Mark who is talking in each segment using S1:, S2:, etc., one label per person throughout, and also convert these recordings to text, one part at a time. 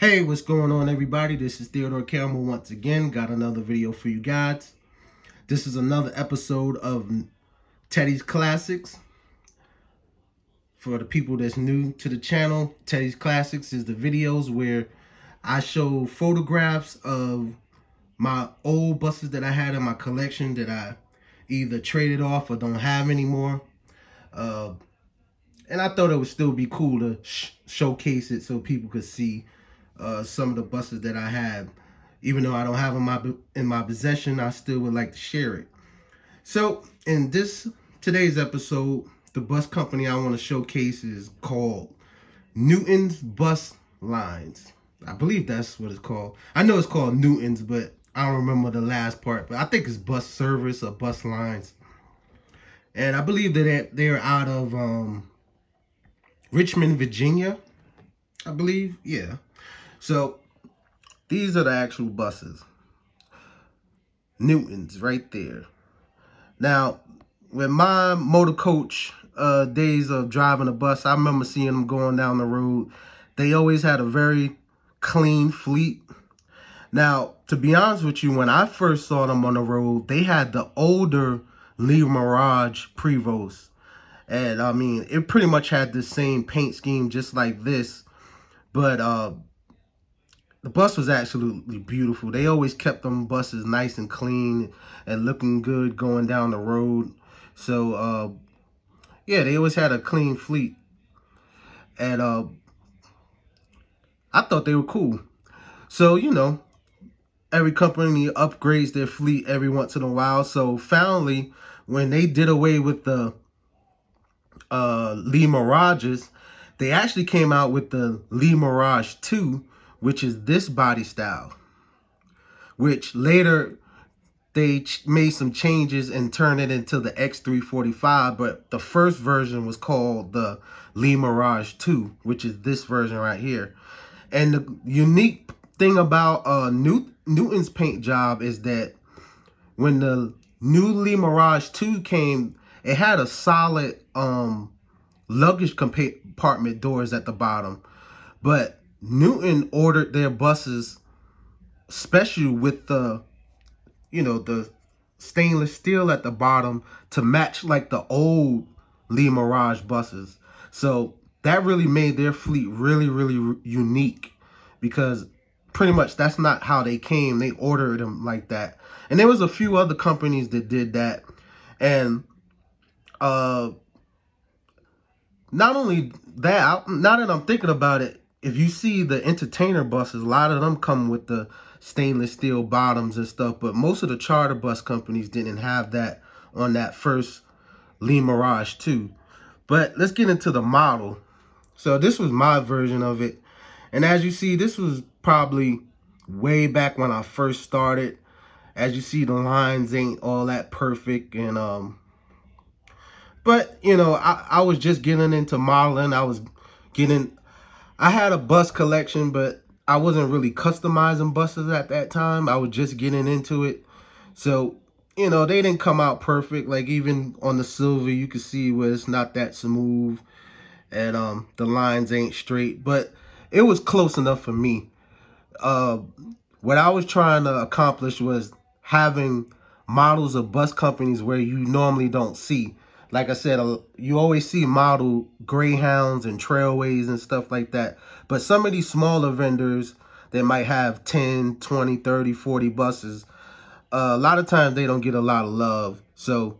S1: Hey, what's going on, everybody? This is Theodore Campbell once again. Got another video for you guys. This is another episode of Teddy's Classics. For the people that's new to the channel, Teddy's Classics is the videos where I show photographs of my old buses that I had in my collection that I either traded off or don't have anymore. And I thought it would still be cool to showcase it so people could see some of the buses that I have. Even though I don't have them in my possession, I still would like to share it. So in today's episode, the bus company I want to showcase is called Newton's Bus Lines. I believe that's what it's called. I know it's called Newton's, but I don't remember the last part. But I think it's Bus Service or Bus Lines. And I believe that they're out of Richmond, Virginia. I believe, yeah. So these are the actual buses. Newton's right there. Now, with my motor coach days of driving a bus, I remember seeing them going down the road. They always had a very clean fleet. Now, to be honest with you, when I first saw them on the road, they had the older Lee Mirage Prevost. And I mean, it pretty much had the same paint scheme just like this. But the bus was absolutely beautiful. They always kept them buses nice and clean and looking good going down the road. So, yeah, they always had a clean fleet. And I thought they were cool. So, you know, every company upgrades their fleet every once in a while. So, finally, when they did away with the Lee Mirages, they actually came out with the Lee Mirage 2, which is this body style, which later they made some changes and turned it into the X345, but the first version was called the Lee Mirage 2, which is this version right here. And the unique thing about Newton's paint job is that when the new Lee Mirage 2 came, it had a solid luggage compartment doors at the bottom, but Newton ordered their buses special with the, you know, the stainless steel at the bottom to match like the old Lee Mirage buses. So that really made their fleet really, really unique, because pretty much that's not how they came. They ordered them like that. And there was a few other companies that did that. And not only that, now that I'm thinking about it, if you see the entertainer buses, a lot of them come with the stainless steel bottoms and stuff, but most of the charter bus companies didn't have that on that first Lee Mirage 2. But let's get into the model. So this was my version of it. And as you see, this was probably way back when I first started. As you see, the lines ain't all that perfect. And but, you know, I was just getting into modeling. I had a bus collection, but I wasn't really customizing buses at that time. I was just getting into it. So, you know, they didn't come out perfect. Like even on the silver, you can see where it's not that smooth and the lines ain't straight, but it was close enough for me. What I was trying to accomplish was having models of bus companies where you normally don't see. Like I said, you always see model Greyhounds and Trailways and stuff like that. But some of these smaller vendors that might have 10, 20, 30, 40 buses, a lot of times they don't get a lot of love. So,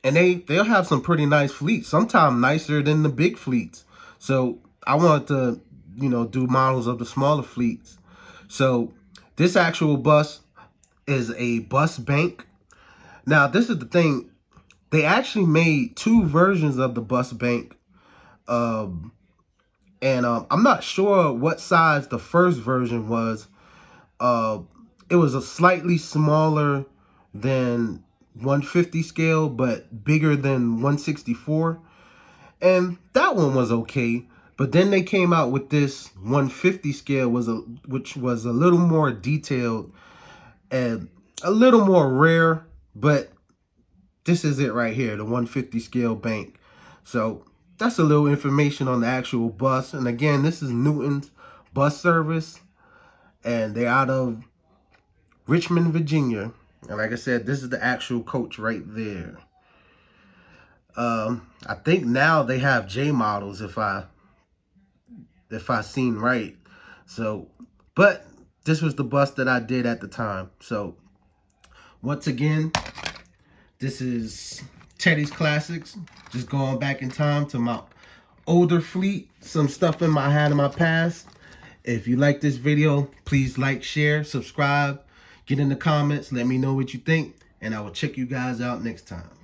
S1: and they'll have some pretty nice fleets, sometimes nicer than the big fleets. So I wanted to, you know, do models of the smaller fleets. So this actual bus is a bus bank. Now, this is the thing. They actually made two versions of the bus bank. I'm not sure what size the first version was. It was a slightly smaller than 150 scale, but bigger than 164. And that one was okay. But then they came out with this 150 scale, which was a little more detailed and a little more rare, but this is it right here, the 150 scale bank. So that's a little information on the actual bus. And again, this is Newton's bus service, and they're out of Richmond, Virginia. And like I said, this is the actual coach right there. I think now they have J models if I seen right. So, but this was the bus that I did at the time. So once again, this is Teddy's Classics. Just going back in time to my older fleet, some stuff I had in my past. If you like this video, please like, share, subscribe, get in the comments, let me know what you think, and I will check you guys out next time.